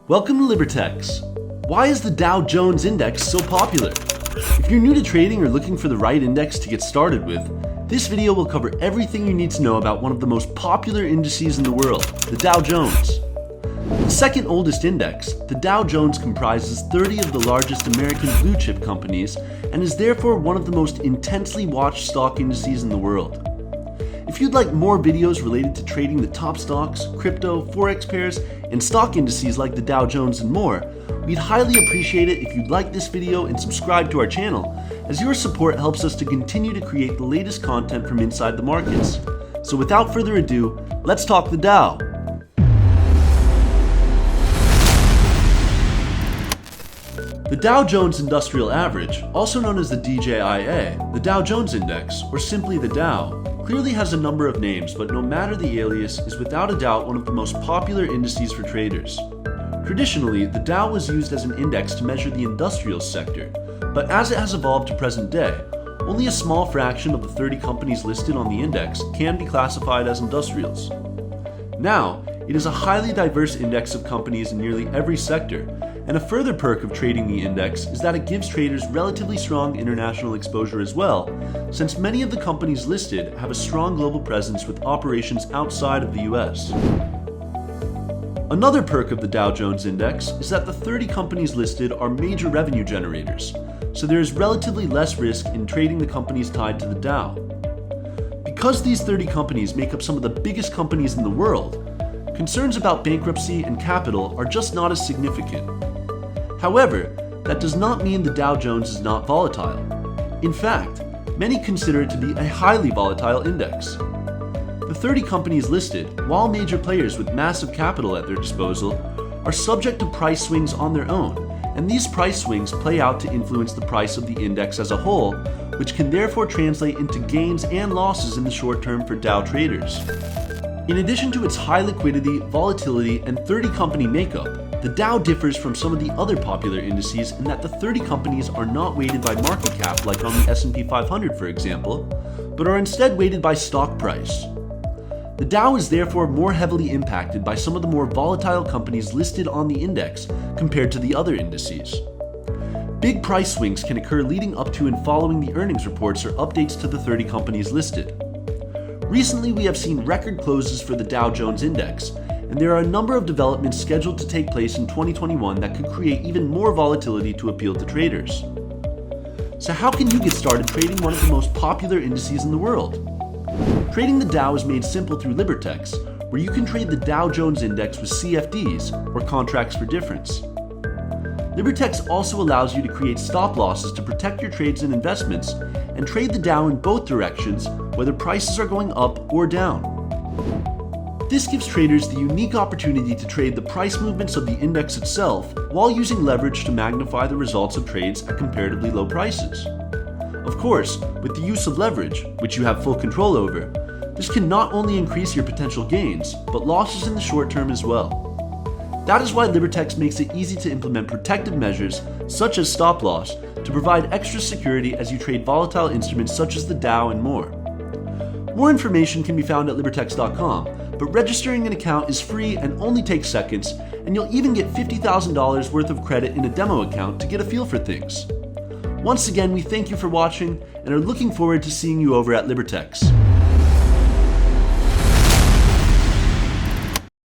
Welcome to Libertex. Why is the Dow Jones Index so popular? If you're new to trading or looking for the right index to get started with, this video will cover everything you need to know about one of the most popular indices in the world, the Dow Jones. The second oldest index, the Dow Jones comprises 30 of the largest American blue chip companies and is therefore one of the most intensely watched stock indices in the world. If you'd like more videos related to trading the top stocks, crypto, forex pairs, and stock indices like the Dow Jones and more, we'd highly appreciate it if you'd like this video and subscribe to our channel, as your support helps us to continue to create the latest content from inside the markets. So without further ado, let's talk the Dow. The Dow Jones Industrial Average, also known as the DJIA, the Dow Jones Index, or simply the Dow, clearly has a number of names, but no matter the alias, is without a doubt one of the most popular indices for traders. Traditionally, the Dow was used as an index to measure the industrial sector, but as it has evolved to present day, only a small fraction of the 30 companies listed on the index can be classified as industrials. Now, it is a highly diverse index of companies in nearly every sector, and a further perk of trading the index is that it gives traders relatively strong international exposure as well, since many of the companies listed have a strong global presence with operations outside of the US. Another perk of the Dow Jones Index is that the 30 companies listed are major revenue generators, so there is relatively less risk in trading the companies tied to the Dow. Because these 30 companies make up some of the biggest companies in the world, concerns about bankruptcy and capital are just not as significant. However, that does not mean the Dow Jones is not volatile. In fact, many consider it to be a highly volatile index. The 30 companies listed, while major players with massive capital at their disposal, are subject to price swings on their own, and these price swings play out to influence the price of the index as a whole, which can therefore translate into gains and losses in the short term for Dow traders. In addition to its high liquidity, volatility, and 30 company makeup, the Dow differs from some of the other popular indices in that the 30 companies are not weighted by market cap like on the S&P 500 for example, but are instead weighted by stock price. The Dow is therefore more heavily impacted by some of the more volatile companies listed on the index compared to the other indices. Big price swings can occur leading up to and following the earnings reports or updates to the 30 companies listed. Recently, we have seen record closes for the Dow Jones Index, and there are a number of developments scheduled to take place in 2021 that could create even more volatility to appeal to traders. So how can you get started trading one of the most popular indices in the world? Trading the Dow is made simple through Libertex, where you can trade the Dow Jones Index with CFDs, or contracts for difference. Libertex also allows you to create stop losses to protect your trades and investments, and trade the Dow in both directions, whether prices are going up or down. This gives traders the unique opportunity to trade the price movements of the index itself while using leverage to magnify the results of trades at comparatively low prices. Of course, with the use of leverage, which you have full control over, this can not only increase your potential gains, but losses in the short term as well. That is why Libertex makes it easy to implement protective measures, such as stop loss, to provide extra security as you trade volatile instruments such as the Dow and more. More information can be found at Libertex.com, but registering an account is free and only takes seconds, and you'll even get $50,000 worth of credit in a demo account to get a feel for things. Once again, we thank you for watching and are looking forward to seeing you over at Libertex.